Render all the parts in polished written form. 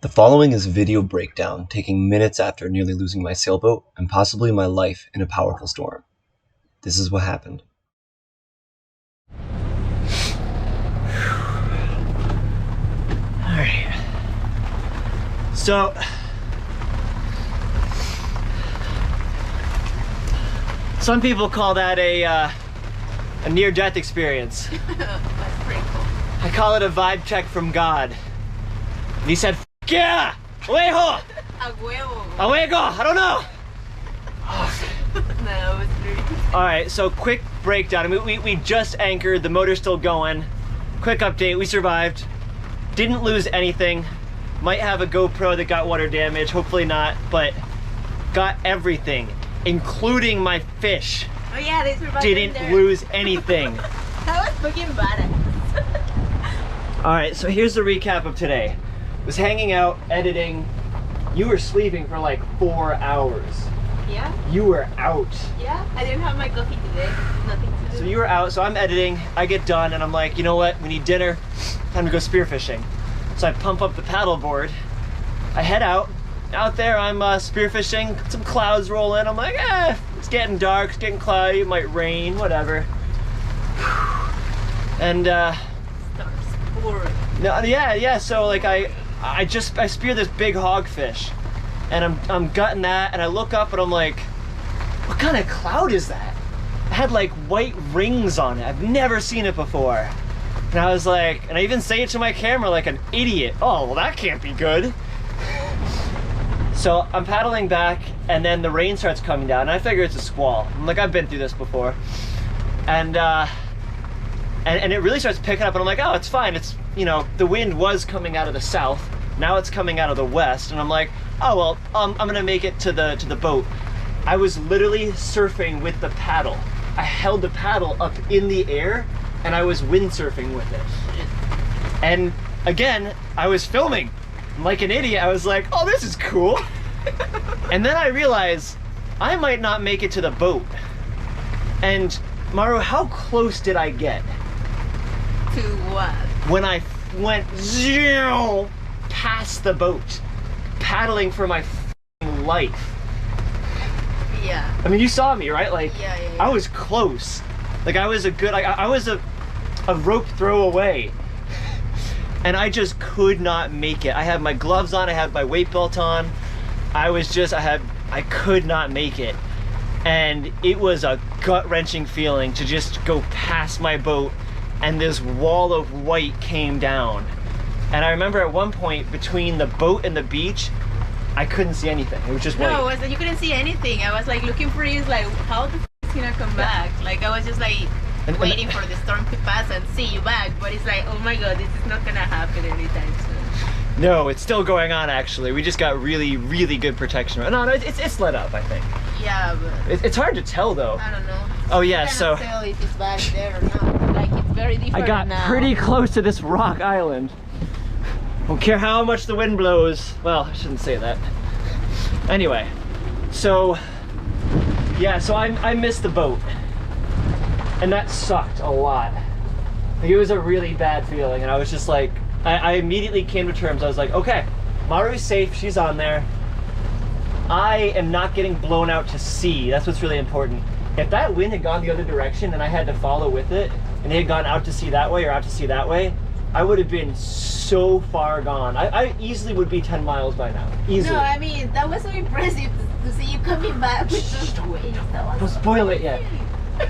The following is a video breakdown taking minutes after nearly losing my sailboat and possibly my life in a powerful storm. This is what happened. Alright. So some people call that a near-death experience. That's pretty cool. I call it a vibe check from God. And he said, "F yeah! Huevo! A huevo. A huevo! I don't know!" No, it's pretty. Alright, so quick breakdown. I mean, we just anchored, the motor's still going. Quick update, we survived. Didn't lose anything. Might have a GoPro that got water damage, hopefully not, but got everything, including my fish. Oh yeah, they survived. Didn't lose anything. That was fucking badass. Alright, so here's the recap of today. Was hanging out, editing. You were sleeping for like 4 hours. Yeah? You were out. Yeah? I didn't have my coffee today. Nothing to do. So you were out, so I'm editing, I get done, and I'm like, you know what, we need dinner, time to go spearfishing. So I pump up the paddleboard, I head out there I'm spearfishing, some clouds roll in, I'm like, it's getting dark, it's getting cloudy, it might rain, whatever. And Stars pouring. no, yeah, so like I spear this big hogfish, and I'm gutting that, and I look up and I'm like, what kind of cloud is that? It had like white rings on it. I've never seen it before. And I was like, and I even say it to my camera like an idiot. Oh, well that can't be good. So I'm paddling back, and then the rain starts coming down, and I figure it's a squall. I'm like, I've been through this before. And it really starts picking up, and I'm like, oh, it's fine. It's, you know, the wind was coming out of the south. Now it's coming out of the west, and I'm like, oh, well, I'm gonna make it to the boat. I was literally surfing with the paddle. I held the paddle up in the air, and I was windsurfing with it. And again, I was filming. Like an idiot, I was like, oh, this is cool. And then I realized I might not make it to the boat. And Maru, how close did I get? To what? When I went past the boat, paddling for my life. Yeah. I mean, you saw me, right? Like, Yeah. I was close. Like, I was I was a rope throw away. And I just could not make it. I had my gloves on, I had my weight belt on. I could not make it. And it was a gut-wrenching feeling to just go past my boat, and this wall of white came down. And I remember at one point, between the boat and the beach, I couldn't see anything. It was just white. No, it was, you couldn't see anything. I was like looking for you, like, how the f is he gonna come back? Like, I was just like waiting for the storm to pass and see you back, but it's like, oh my god, this is not gonna happen anytime soon. No, it's still going on actually. We just got really, really good protection. No, it's let up, I think. Yeah, but It's hard to tell though. I don't know. Oh yeah, I so cannot tell if it's back there or not. Like, it's very different I got now. pretty close to this rock island. Don't care how much the wind blows. Well, I shouldn't say that. Anyway, so yeah, so I missed the boat. And that sucked a lot. Like, it was a really bad feeling, and I was just like, I immediately came to terms. I was like, okay, Maru's safe, she's on there. I am not getting blown out to sea. That's what's really important. If that wind had gone the other direction and I had to follow with it, and it had gone out to sea that way or out to sea that way, I would have been so far gone. I easily would be 10 miles by now, easily. No, I mean, that was so impressive to see you coming back with those waves. Don't spoil it yet.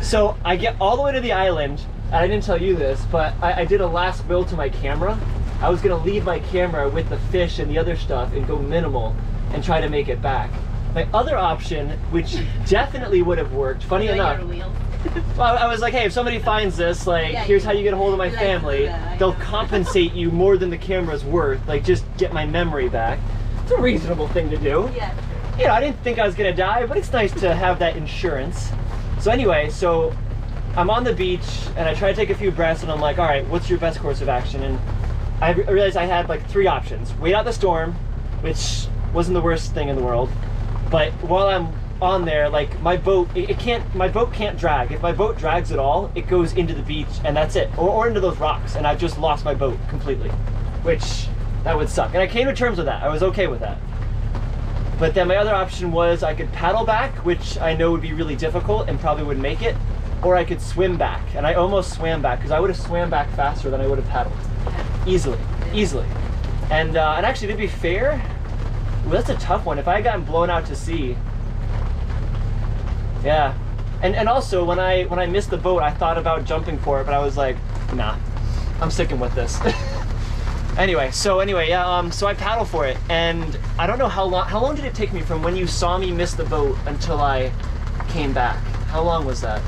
So I get all the way to the island, and I didn't tell you this, but I did a last build to my camera. I was gonna leave my camera with the fish and the other stuff and go minimal and try to make it back. My other option, which definitely would have worked, funny enough, well, I was like, hey, if somebody finds this, like, Yeah, here's how you get a hold of my family. They'll yeah. compensate you more than the camera's worth. Like, just get my memory back. It's a reasonable thing to do. Yeah. You know, I didn't think I was gonna die, but it's nice to have that insurance. So anyway, so I'm on the beach and I try to take a few breaths, and I'm like, all right, what's your best course of action? And I realized I had like 3 options. Wait out the storm, which wasn't the worst thing in the world. But while I'm on there, like, my boat can't drag. If my boat drags at all, it goes into the beach and that's it. Or into those rocks, and I've just lost my boat completely. Which That would suck. And I came to terms with that. I was okay with that. But then my other option was I could paddle back, which I know would be really difficult and probably wouldn't make it, or I could swim back. And I almost swam back because I would have swam back faster than I would have paddled. Easily, easily. And actually, to be fair, well, that's a tough one. If I had gotten blown out to sea, yeah. And also, when I missed the boat, I thought about jumping for it, but I was like, nah, I'm sticking with this. Anyway, yeah, so I paddle for it, and I don't know how long did it take me from when you saw me miss the boat until I came back? How long was that?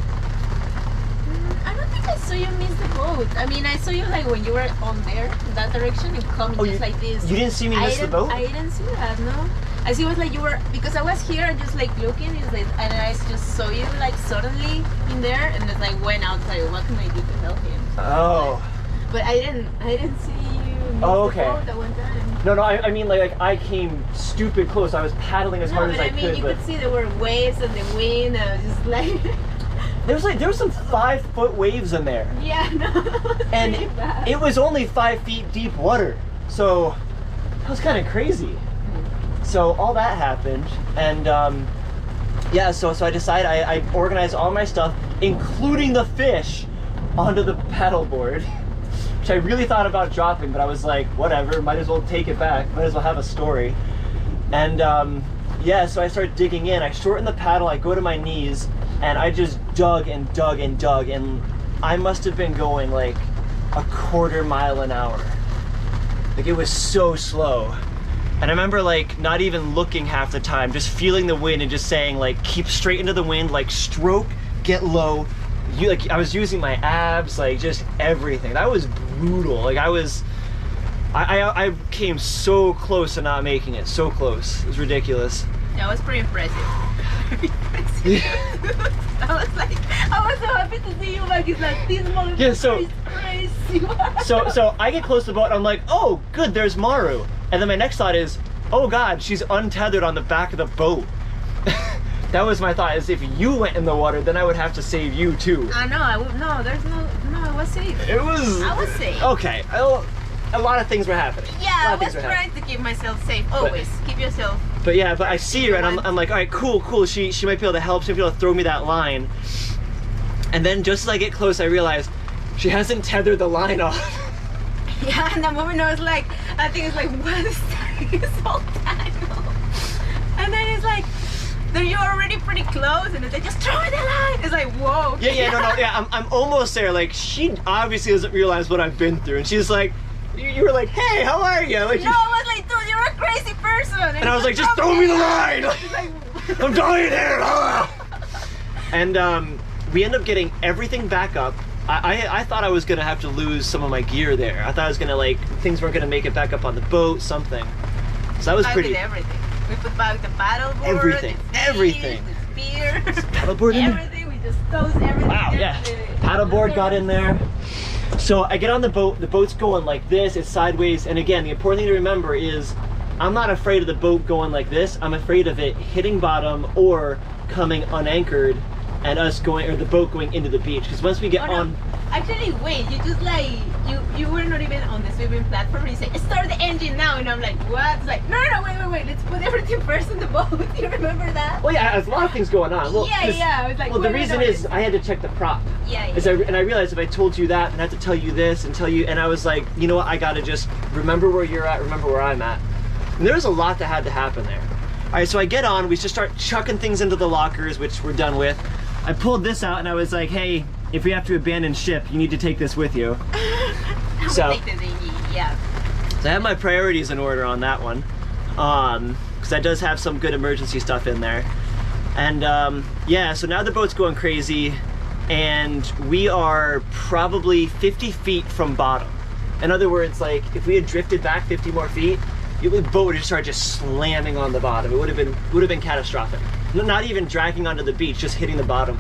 I don't think I saw you miss the boat. I mean, I saw you like when you were on there, in that direction, and coming just like this. You didn't see me miss the boat? I didn't see that, no. I see it was like you were, because I was here and just like looking, and I just saw you like suddenly in there, and just like went out, like, what can I do to help him? So, oh. But I didn't see you miss okay. the boat at one time. No, I mean like I came stupid close. I was paddling as hard as I could. No, but I mean, you could see there were waves and the wind, and I was just like... There was some 5-foot waves in there. Yeah, no. And it was only 5 feet deep water. So that was kind of crazy. So all that happened, and yeah, so I decided I organized all my stuff, including the fish, onto the paddleboard, which I really thought about dropping, but I was like, whatever, might as well take it back, might as well have a story. And yeah, so I started digging in. I shortened the paddle, I go to my knees, and I just dug and dug and dug, and I must have been going like a 1/4 mile an hour. Like, it was so slow. And I remember like not even looking half the time, just feeling the wind and just saying like, keep straight into the wind, like stroke, get low. Like I was using my abs, like just everything. That was brutal. Like I came so close to not making it, so close. It was ridiculous. That was pretty impressive. Very impressive. I was so happy to see you back. It's like, this motherfucker is crazy. so I get close to the boat and I'm like, oh good, there's Maru. And then my next thought is, oh God, she's untethered on the back of the boat. That was my thought, is if you went in the water, then I would have to save you too. No, I would, no, there's no, I was safe. I was safe. Okay, a lot of things were happening. Yeah, I was trying to keep myself safe, always. Keep yourself. But yeah, but I see her and I'm like, all right, cool. She might be able to help, she might be able to throw me that line. And then just as I get close, I realize she hasn't tethered the line off. Yeah, and the moment I was like, I think it's like, what is taking so time? And then it's like, then you're already pretty close, and it's like, just throw the line. It's like, whoa. Yeah, I'm almost there. Like, she obviously doesn't realize what I've been through, and she's like, you were like, hey, how are you? Like, no, I was like, dude, you're a crazy person. And I was like, just throw me the line. I'm dying here. And we end up getting everything back up. I thought I was gonna have to lose some of my gear there. I thought I was gonna, like, things weren't gonna make it back up on the boat, something. So that was pretty. With everything. We put back the paddleboard, everything, the spear, paddleboard in everything. We just tossed everything. Wow, yeah. Paddleboard got in there. So I get on the boat. The boat's going like this. It's sideways. And again, the important thing to remember is, I'm not afraid of the boat going like this. I'm afraid of it hitting bottom or coming unanchored, and us going, or the boat going into the beach. Because once we get on. Actually, wait, you just like, you were not even on the swimming platform. You say, start the engine now. And I'm like, what? It's like, no, wait, let's put everything first in the boat. Do you remember that? Well, yeah, there's a lot of things going on. Well, yeah. I was like, well, the reason is I had to check the prop. Yeah. And I realized if I told you that, and I had to tell you this, and tell you, and I was like, you know what, I gotta just remember where you're at, remember where I'm at. And there was a lot that had to happen there. All right, so I get on, we just start chucking things into the lockers, which we're done with. I pulled this out and I was like, hey, if we have to abandon ship, you need to take this with you. So I have my priorities in order on that one, because that does have some good emergency stuff in there. And yeah, so now the boat's going crazy, and we are probably 50 feet from bottom. In other words, like, if we had drifted back 50 more feet, the boat would just start slamming on the bottom. It would have been catastrophic. Not even dragging onto the beach, just hitting the bottom.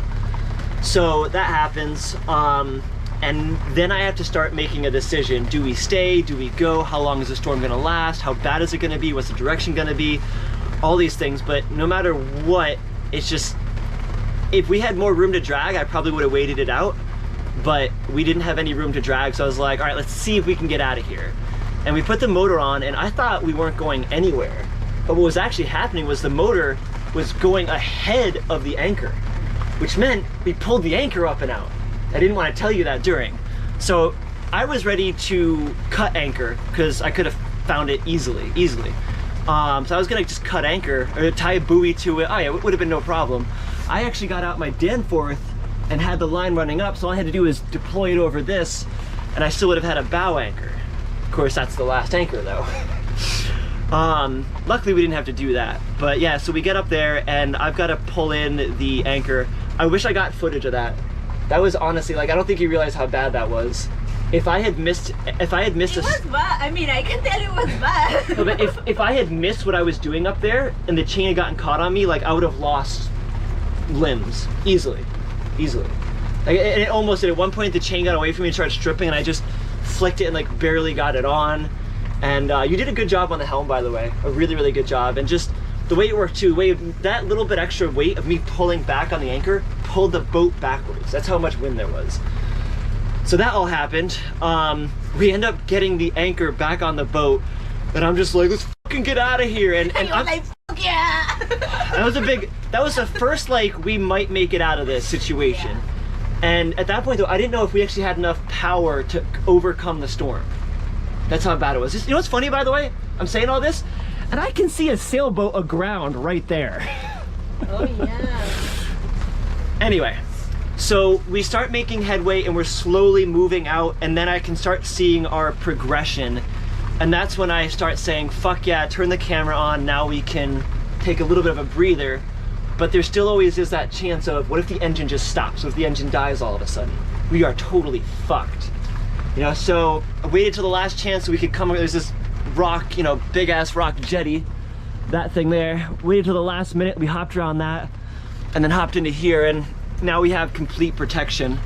So that happens, and then I have to start making a decision. Do we stay? Do we go? How long is the storm gonna last? How bad is it gonna be? What's the direction gonna be? All these things, but no matter what, it's just, if we had more room to drag, I probably would have waited it out, but we didn't have any room to drag, so I was like, all right, let's see if we can get out of here. and we put the motor on, and I thought we weren't going anywhere. But what was actually happening was the motor was going ahead of the anchor, which meant we pulled the anchor up and out. I didn't want to tell you that during. So I was ready to cut anchor because I could have found it easily. So I was gonna just cut anchor or tie a buoy to it. Oh yeah, it would have been no problem. I actually got out my Danforth and had the line running up, so all I had to do was deploy it over this, and I still would have had a bow anchor. Of course, that's the last anchor though. Luckily we didn't have to do that. But yeah, so we get up there and I've got to pull in the anchor. I wish I got footage of that. That was honestly, like, I don't think you realize how bad that was. If I had missed it was bad. I mean, I can tell it was bad. No, but if I had missed what I was doing up there and the chain had gotten caught on me, like, I would have lost limbs easily. Like, it almost did. At one point the chain got away from me and started stripping, and I just flicked it and like barely got it on. And you did a good job on the helm, by the way. A really good job. And just the way it worked too, that little bit extra weight of me pulling back on the anchor pulled the boat backwards. That's how much wind there was. So that all happened. We end up getting the anchor back on the boat, and I'm just like, let's fucking get out of here. And I'm like, fuck yeah. that was the first, like, we might make it out of this situation. Yeah. And at that point though, I didn't know if we actually had enough power to overcome the storm. That's how bad it was. You know what's funny, by the way? I'm saying all this, and I can see a sailboat aground right there. Oh yeah. Anyway, so we start making headway and we're slowly moving out, and then I can start seeing our progression. And that's when I start saying, fuck yeah, turn the camera on, now we can take a little bit of a breather. But there still always is that chance of, what if the engine just stops? What if the engine dies all of a sudden? We are totally fucked. You know, so I waited till the last chance so we could come, there's this rock, you know, big ass rock jetty, that thing there. Waited till the last minute, we hopped around that, and then hopped into here, and now we have complete protection.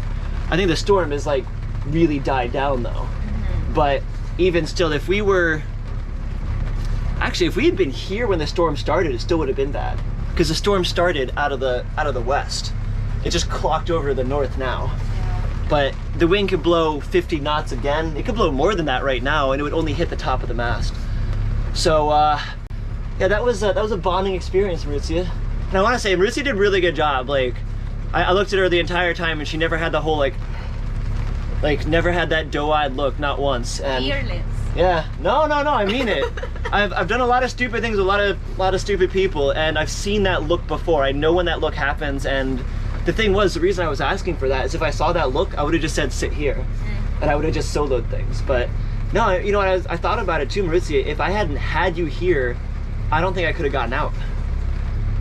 I think the storm is like really died down though. But even still, if we had been here when the storm started, it still would have been bad. Because the storm started out of the west. It just clocked over the north now. But the wind could blow 50 knots again. It could blow more than that right now, and it would only hit the top of the mast. So yeah, that was a bonding experience, Maruzia. And I want to say, Maruzia did a really good job. Like, I looked at her the entire time, and she never had the whole like never had that doe-eyed look, not once. And fearless. yeah, no, I mean it. I've done a lot of stupid things with a lot of stupid people, and I've seen that look before. I know when that look happens, and the thing was, the reason I was asking for that is if I saw that look, I would have just said sit here, and I would have just soloed things. But no, you know what, I thought about it too, Maruzia. If I hadn't had you here, I don't think I could have gotten out.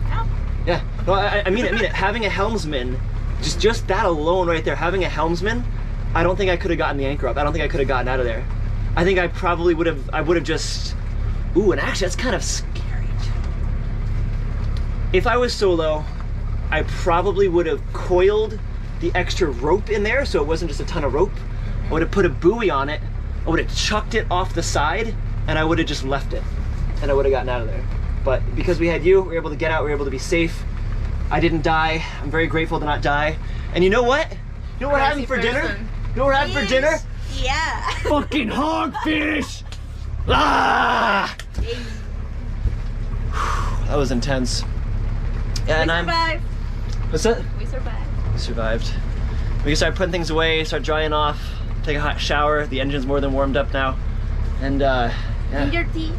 No. Yeah, no, I mean it. Having a helmsman, just that alone right there, having a helmsman, I don't think I could have gotten the anchor up. I don't think I could have gotten out of there. I think I probably would have just, ooh, and actually that's kind of scary too. If I was solo, I probably would have coiled the extra rope in there so it wasn't just a ton of rope. I would have put a buoy on it, I would have chucked it off the side, and I would have just left it, and I would have gotten out of there. But because we had you, we were able to get out, we were able to be safe. I didn't die. I'm very grateful to not die. And you know what? You know what we're having for dinner? You know what we're having for dinner? Yeah. Fucking hogfish! Ah! That was intense. Yeah, and survived. What's that? We survived. We survived. We can start putting things away, start drying off, take a hot shower. The engine's more than warmed up now. And yeah. Ginger tea.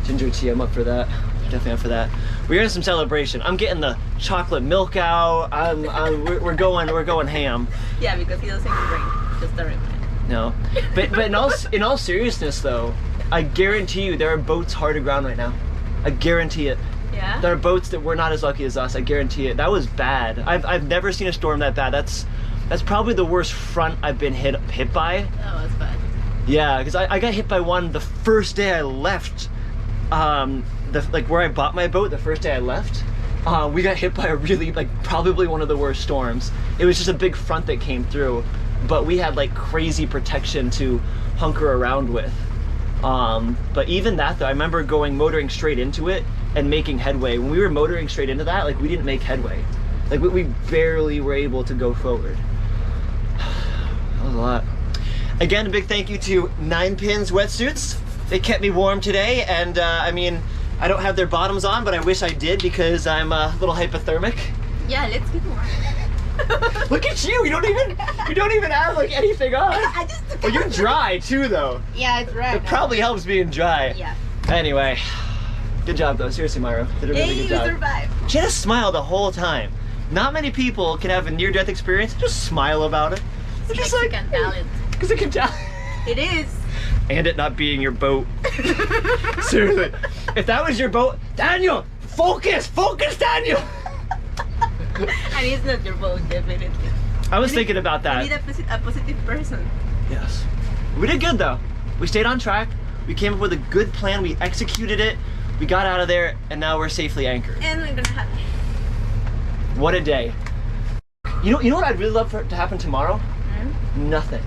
Ginger tea, I'm up for that. Definitely up for that. We're getting some celebration. I'm getting the chocolate milk out. We're going ham. Yeah, because he doesn't drink. Just a reminder. No, but in all seriousness though, I guarantee you there are boats hard aground right now. I guarantee it. Yeah. There are boats that were not as lucky as us. I guarantee it. That was bad. I've never seen a storm that bad. That's probably the worst front I've been hit by. That was bad. Yeah, because I got hit by one the first day I left. Like where I bought my boat, the first day I left, we got hit by a really, like, probably one of the worst storms. It was just a big front that came through, but we had like crazy protection to hunker around with. But even that though, I remember motoring straight into it and making headway. When we were motoring straight into that, like, we didn't make headway. Like, we barely were able to go forward. That was a lot. Again, a big thank you to 9 Pins Wetsuits. They kept me warm today, and I mean, I don't have their bottoms on, but I wish I did because I'm a little hypothermic. Yeah, let's get warm. Look at you! You don't even have like anything on. I just took Well, you're dry too, though. Yeah, it's right. It probably helps being dry. Yeah. Anyway, good job though. Seriously, Myra, did a really Hey, good job. we survived. She had a smile the whole time. Not many people can have a near-death experience. Just smile about it. It's Just Mexican talent. because it can tell. It is. And it not being your boat. Seriously, if that was your boat, Daniel, focus, Daniel. And it's not your boat, definitely. I was thinking about that. You need a positive person. Yes. We did good though. We stayed on track. We came up with a good plan. We executed it. We got out of there, and now we're safely anchored. And we're gonna have. What a day. You know what I'd really love for it to happen tomorrow? Nothing.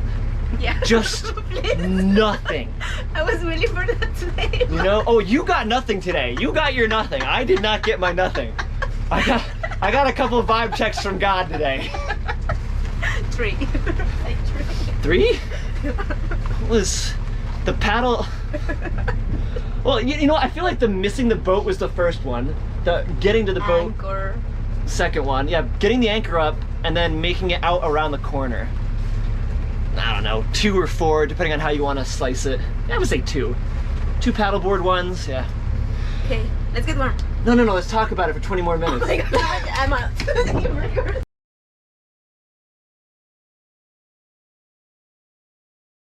Yeah. Just Please. nothing. I was waiting for that today. You know? Oh, you got nothing today. You got your nothing. I did not get my nothing. I got a couple of vibe checks from God today. 3. 3? Was the paddle? Well, you know, I feel like the missing the boat was the first one. The getting to the boat, Anchor. second one. Yeah, getting the anchor up and then making it out around the corner. I don't know, 2 or 4, depending on how you want to slice it. I would say 2. 2 paddleboard ones, yeah. Okay, let's get warm. No, let's talk about it for 20 more minutes. Oh my God, I'm out.